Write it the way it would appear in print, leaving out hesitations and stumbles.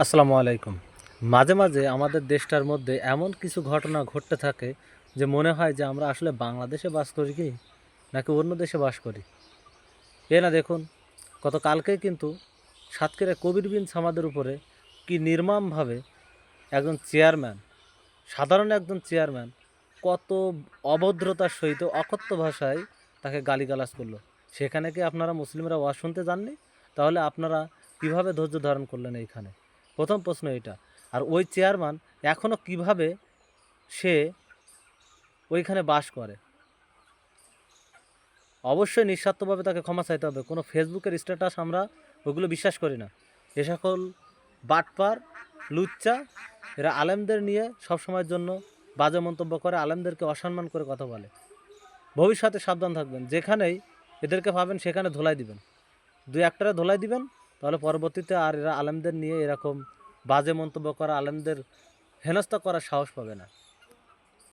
আসসালামু আলাইকুম। মাঝে মাঝে আমাদের দেশটার মধ্যে এমন কিছু ঘটনা ঘটতে থাকে যে মনে হয় যে আমরা আসলে বাংলাদেশে বাস করি কি নাকি অন্য দেশে বাস করি। না দেখুন, গত কালকেই কিন্তু সাতক্ষীরায় কবির বিন সামাদের উপরে কি নির্মমভাবে একজন চেয়ারম্যান, সাধারণ একজন চেয়ারম্যান, কত অভদ্রতার সহিত অকথ্য ভাষায় তাকে গালিগালাজ করলো। সেখানে কি আপনারা মুসলিমরা ওয়াজ শুনতে যাননি? তাহলে আপনারা কিভাবে ধৈর্য ধারণ করলেন এইখানে? প্রথম প্রশ্ন এটা। আর ওই চেয়ারম্যান এখনও কিভাবে সে ওইখানে বাস করে? অবশ্যই নিঃস্বার্থভাবে তাকে ক্ষমা চাইতে হবে। কোনো ফেসবুকের স্ট্যাটাস আমরা ওগুলো বিশ্বাস করি না। এ সকল বাটপার, লুচ্চা, এরা আলেমদের নিয়ে সবসময়ের জন্য বাজে মন্তব্য করে, আলেমদেরকে অসম্মান করে কথা বলে। ভবিষ্যতে সাবধান থাকবেন, যেখানেই এদেরকে পাবেন সেখানে ধোলাই দিবেন। দুই একটারে ধোলাই দিবেন, তাহলে পরবর্তীতে আর এরা আলেমদের নিয়ে এরকম বাজে মন্তব্য করা, আলেমদের হেনস্থা করার সাহস পাবে না।